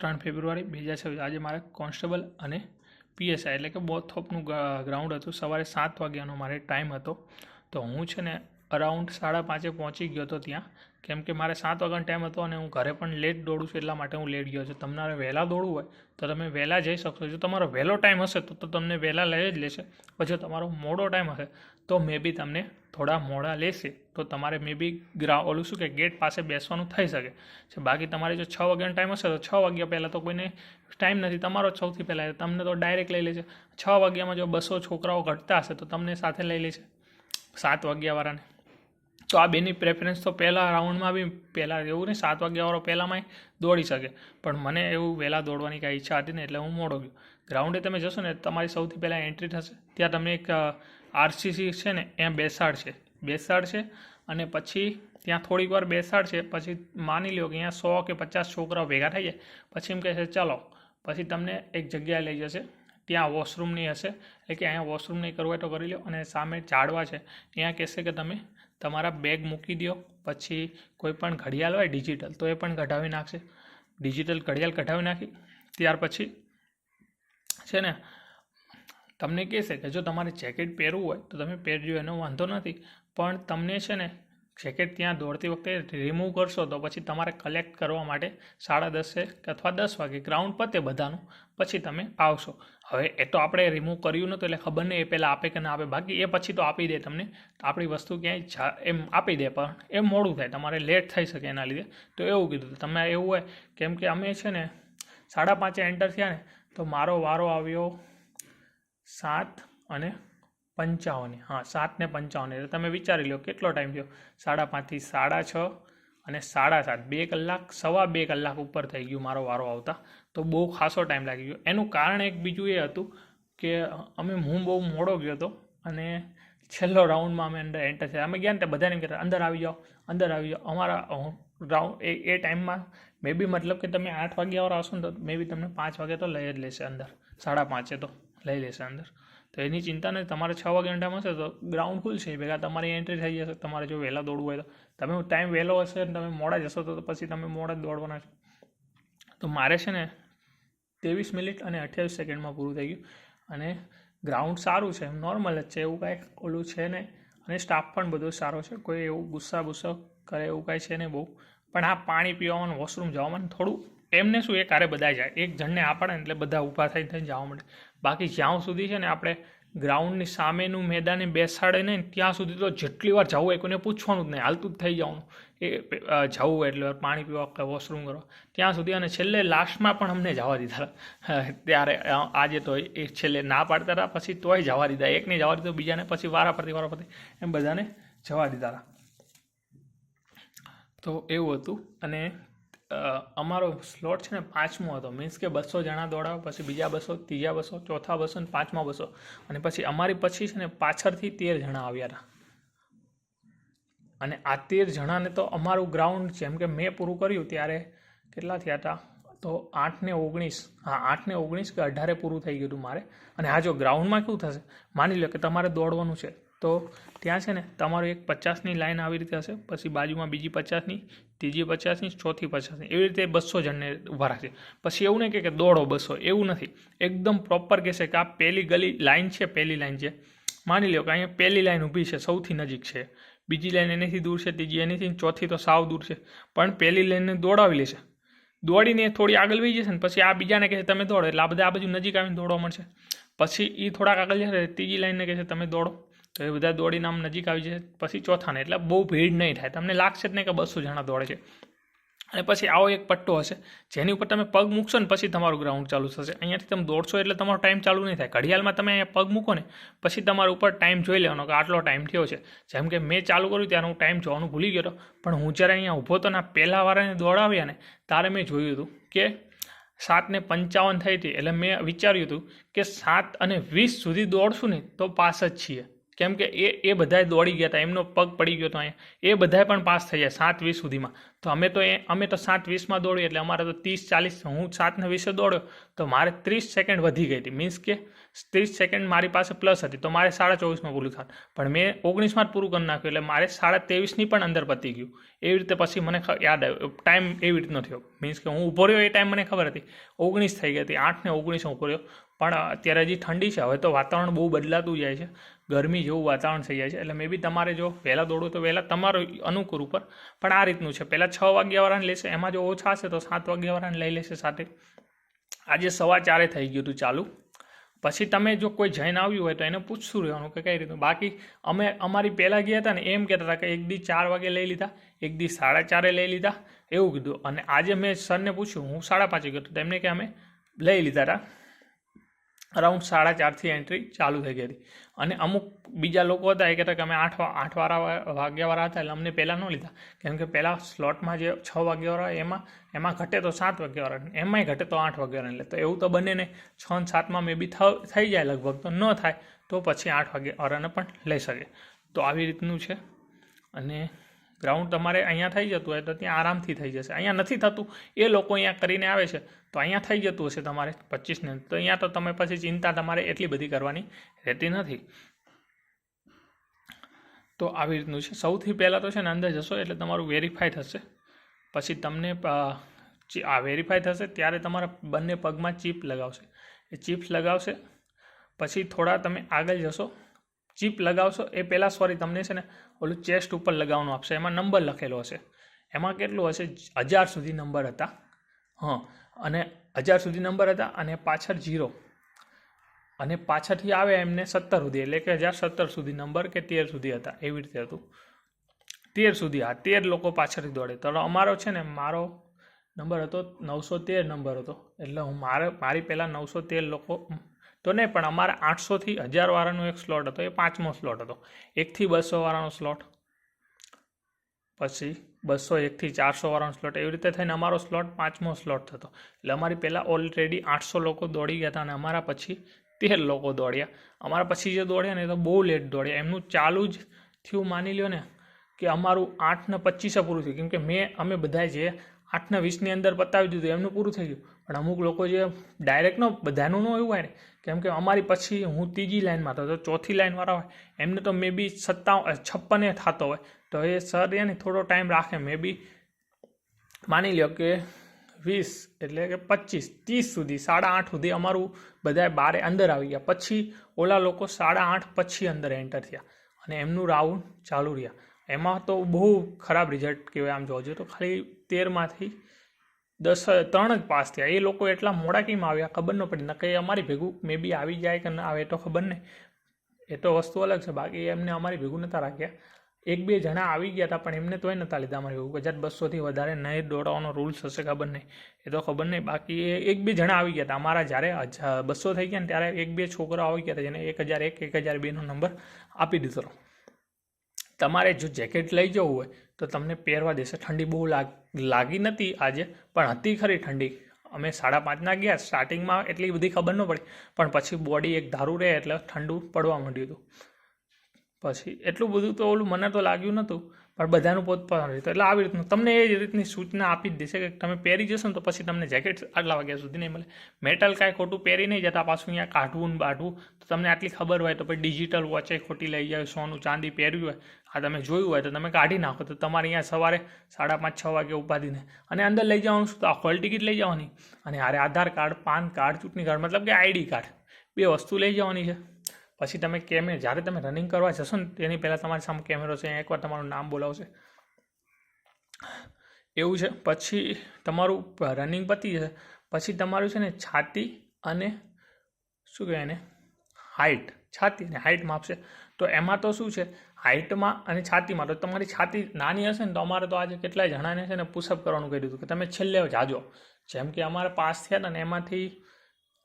3 ફેબ્રુઆરી 2026 આજે મારે કોન્સ્ટેબલ અને પીએસઆઈ એટલે કે બોથ ઓફનું ગ્રાઉન્ડ હતું. સવારે 7 વાગ્યાનો મારે ટાઈમ હતો. તો હું છે ને અરાઉન્ડ 5:30 પહોંચી ગયો હતો ત્યાં, કેમ કે મારે 7 વાગ્યાનો ટાઈમ હતો અને હું ઘરે પણ લેટ દોડું છું, એટલા માટે હું લેટ ગયો છું. તમારે વહેલા દોડવું હોય તો તમે વહેલા જઈ શકશો. જો તમારો વહેલો ટાઈમ હશે તો તમને વહેલા લઈ જ લેશે. પછી જો તમારો મોડો ટાઈમ હશે તો મે બી તમને થોડા મોડા લેશે, તો તમારે મે બી ઓલું શું કે ગેટ પાસે બેસવાનું થઈ શકે છે. બાકી તમારે જો 6 વાગ્યાનો ટાઈમ હશે તો 6 વાગ્યા પહેલાં તો કોઈને ટાઈમ નથી, તમારો જ સૌથી પહેલાં તમને તો ડાયરેક્ટ લઈ લેશે. 6 વાગ્યામાં જો 200 છોકરાઓ ઘટતા હશે તો તમને સાથે લઈ લેશે 7 વાગ્યાવાળાને. તો આ બેની પ્રેફરન્સ તો પહેલાં રાઉન્ડમાં બી પહેલાં એવું નહીં 7 વાગ્યાવાળો પહેલાંમાં દોડી શકે, પણ મને એવું વહેલા દોડવાની કાંઈ ઈચ્છા હતી ને એટલે હું મોડો ગયો. ગ્રાઉન્ડે તમે જશો ને તમારી સૌથી પહેલાં એન્ટ્રી થશે, ત્યાં તમને એક આરસીસી છે ને ત્યાં બેસાડશે અને પછી ત્યાં થોડીક વાર બેસાડશે. પછી માની લો કે અહીંયા 100 કે 50 છોકરાઓ ભેગા થઈ જાય, પછી એમ કહે છે ચાલો, પછી તમને એક જગ્યાએ લઈ જશે, ત્યાં વોશરૂમની હશે, એટલે કે અહીંયા વોશરૂમ નહીં કરવું હોય તો કરી લો, અને સામે ઝાડવા છે ત્યાં કહેશે કે તમે તમારા બેગ મૂકી દો. પછી કોઈ પણ ઘડિયાળ હોય ડિજિટલ તો એ પણ કઢાવી નાખશે, ડિજિટલ ઘડિયાળ કઢાવી નાખી ત્યાર પછી છે ને તમને કહેશે કે જો તમારે જેકેટ પહેરવું હોય તો તમે પહેરજો, એનો વાંધો નથી, પણ તમને છે ને જેકેટ ત્યાં દોડતી વખતે રિમૂવ કરશો તો પછી તમારે કલેક્ટ કરવા માટે 10:30 અથવા 10 વાગે ગ્રાઉન્ડ પતે બધાનું, પછી તમે આવશો. હવે એ તો આપણે રિમૂવ કર્યું નહોતું એટલે ખબર નહીં એ પહેલાં આપે કે ના આપે, બાકી એ પછી તો આપી દે તમને, આપણી વસ્તુ ક્યાંય એમ આપી દે, પણ એમ મોડું થાય, તમારે લેટ થઈ શકે એના લીધે. તો એવું કીધું તમે એવું હોય, કેમ કે અમે છે ને 5:30 એન્ટર થયા ને તો મારો વારો આવ્યો 7:55. હા, 7:55. એટલે તમે વિચારી લો કેટલો ટાઈમ થયો, 5:30 થી 6:30 અને 7:30, 2 કલાક, 2.25 કલાક ઉપર થઈ ગયું મારો વારો આવતા. તો બહુ ખાસો ટાઈમ લાગી ગયો. એનું કારણ એક બીજું એ હતું કે હું બહુ મોડો ગયો હતો અને છેલ્લો રાઉન્ડમાં અમે અંદર એન્ટર થયા. અમે ગયા ને ત્યાં બધાને કહેતા અંદર આવી જાઓ. અમારા રાઉન્ડ એ ટાઈમમાં મે બી મતલબ કે તમે 8 વાગ્યાવાળા આવશો ને તો મે બી તમને 5 વાગે તો લઈ જ લેશે અંદર, 5:30 તો લઈ લેશે અંદર. તો એની ચિંતા નહીં, તમારે 6 વાગ્યાનો ટાઈમ હશે તો ગ્રાઉન્ડ ખુલશે ભેગા, તમારી એન્ટ્રી થઈ જશે. તમારે જો વહેલા દોડવું હોય તો તમે ટાઈમ વહેલો હશે અને તમે મોડા જશો તો પછી તમે મોડા જ દોડવાના છો. તો મારે છે ને 23 મિનિટ અને 28 સેકન્ડમાં પૂરું થઈ ગયું. અને ગ્રાઉન્ડ સારું છે, નોર્મલ જ છે, એવું કાંઈ ઓલું છે નહીં, અને સ્ટાફ પણ બધો સારો છે, કોઈ એવું ગુસ્સો કરે એવું કાંઈ છે નહીં બહુ. પણ આ પાણી પીવામાં, વોશરૂમ જવામાં થોડું એમને શું એક હારે બધા જાય, એક જણને આપણને એટલે બધા ઊભા થઈને જવા મળે. બાકી જ્યાં સુધી છે ને આપણે ગ્રાઉન્ડની સામેનું મેદાને બેસાડે નહીં ત્યાં સુધી તો જેટલી વાર જવું હોય કોઈને પૂછવાનું જ નહીં, હાલતું જ થઈ જવાનું. એ જવું હોય એટલે પાણી પીવા કે વોશરૂમ કરવા ત્યાં સુધી. અને છેલ્લે લાસ્ટમાં પણ અમને જવા દીધા ત્યારે, આજે તો એ છેલ્લે ના પાડતા હતા, પછી તોય જવા દીધા, એકને જવા દીધો, બીજાને પછી વારાફરતી એમ બધાને જવા દીધા હતા. તો એવું હતું. અને અમારો સ્લોટ છે ને 5મો હતો, મીન્સ કે 200 જણા દોડાવો, પછી બીજા 200, ત્રીજા 200, ચોથા 200 અને 5મા 200. અને પછી અમારી પછી છે ને પાછળથી 13 જણા આવ્યા હતા. અને આ 13 જણાને તો અમારું ગ્રાઉન્ડ જેમ કે મેં પૂરું કર્યું ત્યારે કેટલા થયા હતા તો 8:19, હા 8:19 કે 18 પૂરું થઈ ગયું હતું મારે. અને આ જો ગ્રાઉન્ડમાં કેવું થશે, માની લો કે તમારે દોડવાનું છે તો ત્યાં છે ને તમારું એક 50ની લાઈન આવી રીતે હશે, પછી બાજુમાં બીજી 50ની, ત્રીજી 50ની, ચોથી 50ની, એવી રીતે 200 જણને ઊભા રાખશે. પછી એવું નહીં કે દોડો 200, એવું નથી, એકદમ પ્રોપર કહેશે કે આ પહેલી ગલી લાઈન છે, પહેલી લાઈન છે, માની લો કે અહીંયા પહેલી લાઈન ઊભી છે, સૌથી નજીક છે, બીજી લાઈન એનીથી દૂર છે, ત્રીજી એનીથી, ચોથી તો સાવ દૂર છે, પણ પહેલી લાઈનને દોડાવી લેશે. દોડીને થોડી આગળ વહી જશે ને પછી આ બીજાને કહે તમે દોડો, એટલે આ બધા આ બાજુ નજીક આવીને દોડવા મળશે. પછી એ થોડાક આગળ જશે, ત્રીજી લાઈનને કહે તમે દોડો, તો એ બધા દોડીને આમ નજીક આવી જશે. પછી ચોથાને, એટલે બહુ ભીડ નહીં થાય, તમને લાગશે જ નહીં કે 200 જણા દોડે છે. અને પછી આવો એક પટ્ટો હશે જેની ઉપર તમે પગ મૂકશો ને પછી તમારું ગ્રાઉન્ડ ચાલુ થશે. અહીંયાથી તમે દોડશો એટલે તમારો ટાઈમ ચાલુ નહીં થાય. ઘડિયાળમાં તમે અહીંયા પગ મૂકો ને પછી તમારા ઉપર ટાઈમ જોઈ લેવાનો કે આટલો ટાઈમ થયો છે. જેમ કે મેં ચાલુ કર્યું ત્યારે હું ટાઈમ જોવાનું ભૂલી ગયો હતો, પણ હું જ્યારે અહીંયા ઊભો હતો ને પહેલા વાળાને દોડાવ્યા ને ત્યારે મેં જોયું હતું કે 7:55 થઈ હતી. એટલે મેં વિચાર્યું હતું કે 7:20 સુધી દોડશું ને તો પાસ જ છીએ, કેમ કે એ બધાએ દોડી ગયા હતા, એમનો પગ પડી ગયો હતો અહીંયા, એ બધાએ પણ પાસ થઈ જાય 7:20 સુધીમાં. તો અમે તો 7:20માં દોડ્યું એટલે અમારે તો 30-40, હું 7:20 દોડ્યો તો મારે 30 સેકન્ડ વધી ગઈ હતી. મીન્સ કે 30 સેકન્ડ મારી પાસે પ્લસ હતી, તો મારે 24:30માં પૂરું થાય. પણ મેં 19માં જ પૂરું કરી નાખ્યું એટલે મારે 23:30ની પણ અંદર પતી ગયું. એવી રીતે પછી મને યાદ આવ્યું, ટાઈમ એવી રીતનો થયો. મીન્સ કે હું ઊભો રહ્યો એ ટાઈમ મને ખબર હતી 19 થઈ ગઈ હતી, 8 ને 19 ઊભો રહ્યો. પણ અત્યારે હજી ઠંડી છે, હવે તો વાતાવરણ બહુ બદલાતું જાય છે, ગરમી જેવું વાતાવરણ થઈ જાય છે. એટલે મે બી તમારે જો વહેલા દોડો તો વહેલા તમારું અનુકૂળ ઉપર. પણ આ રીતનું છે, પહેલાં 6 વાગ્યાવાળાને લેશે, એમાં જો ઓછા હશે તો 7 વાગ્યાવાળાને લઈ લેશે સાથે. આજે 4:15 થઈ ગયું હતું ચાલુ. પછી તમે જો કોઈ જઈને આવ્યું હોય તો એને પૂછતું રહેવાનું કે કઈ રીતનું. બાકી અમારી પહેલાં ગયા હતા ને એમ કહેતા હતા કે એક દી 4 વાગે લઈ લીધા, એક દી 4:30 લઈ લીધા એવું કીધું. અને આજે મેં સરને પૂછ્યું, હું 5:30 ગયો તો તેમને કે અમે લઈ લીધા હતા, અરાઉન્ડ 4:30થી એન્ટ્રી ચાલુ થઈ ગઈ હતી. અને અમુક બીજા લોકો હતા એ કહેતા કે અમે 8 વાગ્યાવાળા હતા એટલે અમને પહેલાં ન લીધા, કેમ કે પહેલાં સ્લોટમાં જે 6 વાગ્યાવાળા એમાં ઘટે તો 7 વાગ્યાવાળા, એમાંય ઘટે તો 8 વાગ્યાવાળા. એટલે તો એવું તો બંને ને 6 અને 7માં મે બી થઈ જાય લગભગ, તો ન થાય તો પછી 8 વાગ્યાવાળાને પણ લઈ શકે. તો આવી રીતનું છે. અને ગ્રાઉન્ડ તમારે અહીંયા થઈ જતું હોય તો ત્યાં આરામથી થઈ જશે. અહીંયા નથી થતું, એ લોકો અહીંયા કરીને આવે છે તો અહીંયા થઈ જતું હશે તમારે 25ને, તો અહીંયા તો તમે પછી ચિંતા તમારે એટલી બધી કરવાની રહેતી નથી. તો આવી રીતનું છે. સૌથી પહેલાં તો છે ને અંદર જશો એટલે તમારું વેરીફાઈ થશે. પછી તમને આ વેરીફાઈ થશે ત્યારે તમારા બંને પગમાં ચીપ લગાવશે. એ ચિપ્સ લગાવશે. પછી થોડા તમે આગળ જશો, ચીપ લગાવશો એ પહેલાં તમને છે ને ઓલું ચેસ્ટ ઉપર લગાવવાનું આપશે, એમાં નંબર લખેલો હશે. એમાં કેટલું હશે, 1000 સુધી નંબર હતા. અને 1000 સુધી નંબર હતા અને પાછળ 0 અને પાછળથી આવે એમને 17 સુધી, એટલે કે 1017 સુધી નંબર કે 13 સુધી હતા, એવી રીતે હતું. 13 સુધી, 13 લોકો પાછળથી દોડે. તો અમારો છે ને, મારો નંબર હતો 913 નંબર હતો. એટલે મારી પહેલાં 913 લોકો તો નહીં, પણ અમારા 800થી 1000 વાળાનો એક સ્લોટ હતો, એ 5મો સ્લોટ હતો. 1થી 200 વાળાનો સ્લોટ, પછી 201થી 400 વાળાનો સ્લોટ, એવી રીતે થઈને અમારો સ્લોટ 5મો સ્લોટ થતો. એટલે અમારી પહેલાં ઓલરેડી 800 લોકો દોડી ગયા હતા અને અમારા પછી 13 લોકો દોડ્યા. અમારા પછી જે દોડ્યા ને એ તો બહુ લેટ દોડ્યા. એમનું ચાલુ જ થયું, માની લ્યો ને કે અમારું 8:25 પૂરું થયું, કેમ કે અમે બધા જે 8:20ની અંદર પતાવી દીધું એમનું પૂરું થઈ ગયું. પણ અમુક લોકો જે ડાયરેક્ટ બધાનું એવું હોય ને, કેમ કે અમારી પછી હું 3જી લાઇનમાં હતો, તો 4થી લાઇનવાળા હોય એમને તો મે બી 56 થતો હોય, તો એ સર ને થોડો ટાઈમ રાખે. મે બી માની લો કે 20 એટલે કે 25, 30 સુધી, 8:30 સુધી અમારું બધા બારે અંદર આવી ગયા. પછી ઓલા લોકો 8:30 પછી અંદર એન્ટર થયા અને એમનું રાઉન્ડ ચાલુ રહ્યા. એમાં તો બહુ ખરાબ રિઝલ્ટ કહેવાય. આમ જોજો તો ખાલી 13માંથી 3 જ પાસ થયા. એ લોકો એટલા મોડા કેમ આવ્યા ખબર ન પડી, નકે અમારી ભેગું મે બી આવી જાય કે ના આવે તો ખબર નહીં, એ તો વસ્તુ અલગ છે. બાકી એમને અમારી ભેગું નહોતા રાખ્યા. 1-2 જણા આવી ગયા હતા પણ એમને તોય નહોતા લીધા અમારી ભેગું. 1200થી વધારે નહીં દોડવાનો રૂલ્સ હશે, ખબર નહીં, એ તો ખબર નહીં. બાકી 1-2 જણા આવી ગયા હતા. અમારા જ્યારે 200 થઈ ગયા ને ત્યારે 1-2 છોકરાઓ આવી ગયા હતા જેને 1001, 1002નો નંબર આપી દીધો. તમારે જો જેકેટ લઈ જવું હોય તો તમને પહેરવા દેશે. ઠંડી બહુ લાગી નથી આજે, પણ હતી ખરી ઠંડી. અમે 5:30ના ગયા, સ્ટાર્ટિંગમાં એટલી બધી ખબર ન પડી, પણ પછી બોડી એક ધારું રહે એટલે ઠંડુ પડવા માંડ્યું હતું. પછી એટલું બધું તો ઓલું મને તો લાગ્યું નહોતું, પણ બધાનું પોતપોતાનું રીતે. એટલે આવી રીતનું તમને એ જ રીતની સૂચના આપી જ દેશે કે તમે પહેરી જશો ને તો પછી તમને જેકેટ આટલા વાગ્યા સુધી નહીં મળે. મેટલ કાંઈ ખોટું પહેરી નહીં જતા, પાછું અહીંયા કાઢવું ને બાઢવું. તો તમને આટલી ખબર હોય તો પછી ડિજિટલ વોચે ખોટી લઈ જાય, સોનું ચાંદી પહેર્યું હોય, આ તમે જોયું હોય તો તમે કાઢી નાખો. તો તમારે અહીંયા સવારે 5:30-6 વાગે ઉપાધીને અને અંદર લઈ જવાનું શું, તો આ હોલ ટિકિટ લઈ જવાની અને હારે આધાર કાર્ડ, પાન કાર્ડ, ચૂંટણી કાર્ડ, મતલબ કે આઈડી કાર્ડ, 2 વસ્તુ લઈ જવાની છે. પછી તમે જ્યારે તમે રનિંગ કરવા જશો ને તેની પહેલાં તમારી સામે કેમેરો છે, એકવાર તમારું નામ બોલાવશે, એવું છે. પછી તમારું રનિંગ પતી જશે, પછી તમારું છે ને છાતી અને શું કહેવાય એને હાઇટ, છાતી અને હાઇટ માપશે. તો એમાં તો શું છે, હાઇટમાં અને છાતીમાં તો તમારી છાતી નાની હશે ને તો અમારે તો આજે કેટલાય જણાને છે ને પુશઅપ કરવાનું કહી દીધું કે તમે છેલ્લે જાજો. જેમ કે અમારે પાસ થયા હતા ને એમાંથી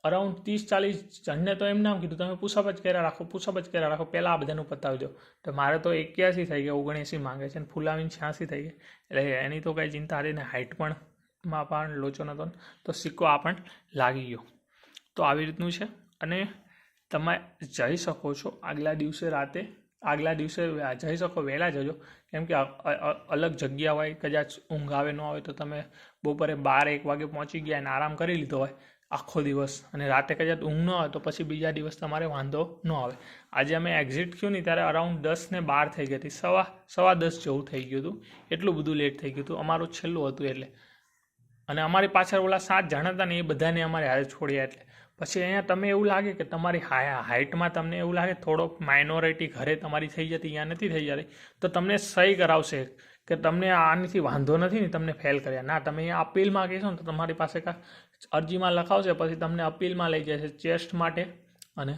અરાઉન્ડ 30-40 જણને તો એમ નામ કીધું તમે પુશઅપ જ કર્યા રાખો, પહેલાં આ બધાનું પતાવી દો. તો મારે તો 81 થઈ ગયા, 79 માંગે છે, અને ફૂલાવીને 86 થઈ ગયા. એટલે એની તો કંઈ ચિંતા હતી ને, હાઇટ પણ લોચો નહોતો, તો સિક્કો આ પણ લાગી ગયો. તો આવી રીતનું છે. અને તમે જઈ શકો છો આગલા દિવસે જઈ શકો, વહેલા જજો, કેમ કે અલગ જગ્યા હોય, કદાચ ઊંઘ આવે ન હોય તો તમે બપોરે 12-1 વાગે પહોંચી ગયા અને આરામ કરી લીધો હોય આખો દિવસ, અને રાતે કદાચ ઊંઘ ન હોય તો પછી બીજા દિવસ તમારે વાંધો ન આવે. આજે અમે એક્ઝિટ થયું ને ત્યારે અરાઉન્ડ 10 ને 12 થઈ ગઈ હતી, સવા 10 જેવું થઈ ગયું હતું, એટલું બધું લેટ થઈ ગયું હતું. અમારું છેલ્લું હતું એટલે, અને અમારી પાછળ ઓલા 7 જણા હતા ને એ બધાને અમારે હારે છોડ્યા. એટલે પછી અહીંયા તમે એવું લાગે કે તમારી હાઇટમાં તમને એવું લાગે થોડોક માઇનોરિટી ઘરે તમારી થઈ જતી, અહીંયા નથી થઈ જતી, તો તમને સહી કરાવશે કે તમને આનાથી વાંધો નથી ને તમને ફેલ કર્યા. ના, તમે અહીંયા અપીલમાં કહેશો ને તો તમારી પાસે અરજીમાં લખાવશે, પછી તમને અપીલમાં લઈ જશે ચેસ્ટ માટે અને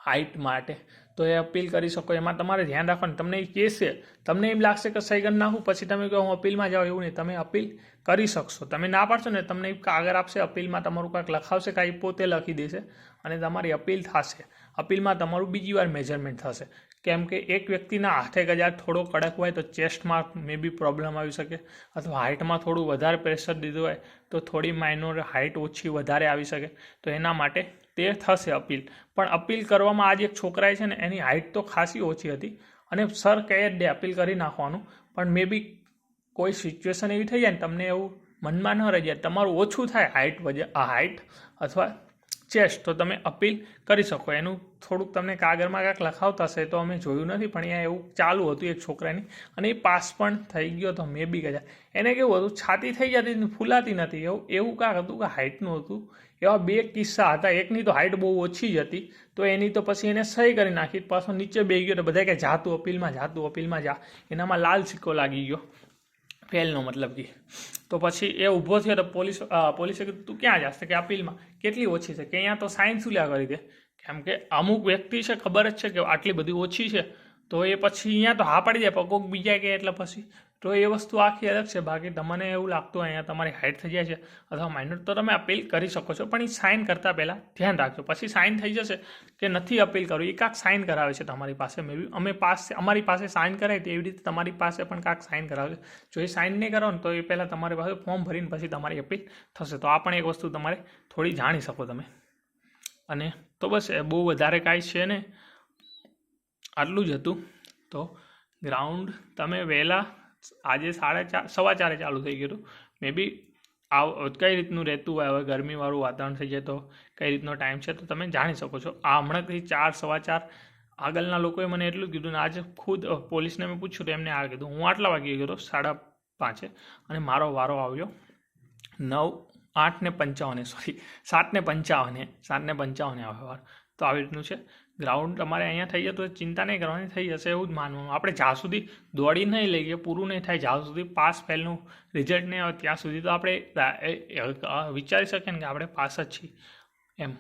હાઇટ માટે. તો એ અપીલ કરી શકો. એમાં તમારે ધ્યાન રાખવાનું, તમને એ કહેશે, તમને એમ લાગશે કે સહી કરી નાખું, પછી તમે કહો હું અપીલમાં જાઉં, એવું નહીં, તમે અપીલ કરી શકશો. તમે ના પાડશો ને તમને કાગળ આપશે, અપીલમાં તમારું કાંઈક લખાવશે, કાંઈ પોતે લખી દેશે અને તમારી અપીલ થશે. અપીલમાં તમારું બીજી વાર મેજરમેન્ટ થશે, કેમ કે એક વ્યક્તિના હાથે કદાચ થોડો કડક હોય તો ચેસ્ટમાં મે બી પ્રોબ્લેમ આવી શકે, અથવા હાઇટમાં થોડું વધારે પ્રેશર દીધું હોય તો થોડી માઇનોર હાઇટ ઓછી વધારે આવી શકે. તો એના માટે તે થશે અપીલ. પણ અપીલ કરવામાં આજે એક છોકરાએ છે ને એની હાઇટ તો ખાસી ઓછી હતી અને સર કહે જ દે અપીલ કરી નાખવાનું, પણ મે બી કોઈ સિચ્યુએશન એવી થઈ જાય ને તમને એવું મનમાં ન રહી જાય, તમારું ઓછું થાય હાઇટ અથવા ચેસ્ટ, તો તમે અપીલ કરી શકો. એનું થોડુંક તમને કાગળમાં કાંઈક લખાવતા હશે તો અમે જોયું નથી, પણ અહીંયા એવું ચાલુ હતું એક છોકરાની, અને એ પાસ પણ થઈ ગયો હતો મે બી કદાચ. એને કેવું હતું, છાતી થઈ જતી, ફૂલાતી નથી, એવું કાંઈક હતું કે હાઇટનું હતું. એવા 2 કિસ્સા હતા. એકની તો હાઇટ બહુ ઓછી જ હતી, તો એની તો પછી એને સહી કરી નાખી, પાછો નીચે બેસી ગયો, તો બધા કે જાતું અપીલમાં જા, એનામાં લાલ સિક્કો લાગી ગયો ફેલનો મતલબ કે. તો પછી એ ઊભો થયો તો પોલીસે કીધું તું ક્યાં જાશે, કે અપીલમાં. કેટલી ઓછી છે, કે અહીંયા તો સાઇન શું લ્યા કરી દે, કેમ કે અમુક વ્યક્તિ છે ખબર જ છે કે આટલી બધી ઓછી છે, તો એ પછી અહીંયા તો હા પાડી જાય, પણ કોઈક બીજા કે એટલે પછી તો એ વસ્તુ આખી અલગ છે. બાકી તમને એવું લાગતું અહીંયા તમારી હાઇટ થઈ જાય છે અથવા માઇનર, તો તમે અપીલ કરી શકો છો, પણ એ સાઇન કરતાં પહેલાં ધ્યાન રાખજો. પછી સાઇન થઈ જશે કે નથી અપીલ કરવું, એ કાંક સાઇન કરાવે છે તમારી પાસે, મે બી અમારી પાસે સાઇન કરાવી તો એવી રીતે તમારી પાસે પણ કાંક સાઇન કરાવે છે. જો એ સાઇન નહીં કરો ને તો એ પહેલાં તમારી પાસે ફોર્મ ભરીને પછી તમારી અપીલ થશે. તો આ પણ એક વસ્તુ તમારે થોડી જાણી શકો તમે. અને તો બસ બહુ વધારે કાંઈ છે ને, આટલું જ હતું. તો ગ્રાઉન્ડ તમે વહેલા આજે 4:30 ચાલુ થઈ ગયું હતું. મે બી કઈ રીતનું રહેતું હોય, હવે ગરમીવાળું વાતાવરણ થઈ જાય તો કઈ રીતનો ટાઈમ છે તો તમે જાણી શકો છો. આ હમણાંથી 4:15 આગળના લોકોએ મને એટલું કીધું ને આજે ખુદ પોલીસને મેં પૂછ્યું તો એમને આ કીધું. હું આટલા વાગે ગયો હતો 5:30 અને મારો વારો આવ્યો 7:55 આવ્યો વાર. તો આવી રીતનું છે. ગ્રાઉન્ડ તમારે અહીંયા થઈ જતું, ચિંતા નહીં કરવાની, થઈ જશે એવું જ માનવાનું. આપણે જ્યાં સુધી દોડી નહીં લઈએ, પૂરું નહીં થાય, જ્યાં સુધી પાસ ફેલનું રિઝલ્ટ નહીં આવે ત્યાં સુધી તો આપણે વિચારી શકીએ ને કે આપણે પાસ જ છીએ એમ,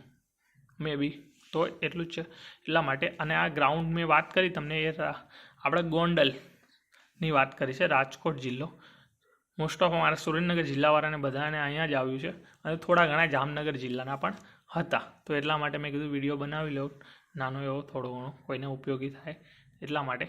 મે બી. તો એટલું જ છે એટલા માટે. અને આ ગ્રાઉન્ડ મેં વાત કરી તમને, એ આપણે ગોંડલની વાત કરી છે, રાજકોટ જિલ્લો. મોસ્ટ ઓફ અમારા સુરેન્દ્રનગર જિલ્લાવાળાને બધાને અહીંયા જ આવ્યું છે, અને થોડા ઘણા જામનગર જિલ્લાના પણ હતા. તો એટલા માટે મેં કીધું વિડીયો બનાવી લઉં, નાનો એવો થોડો ઘણો કોઈને ઉપયોગી થાય એટલા માટે.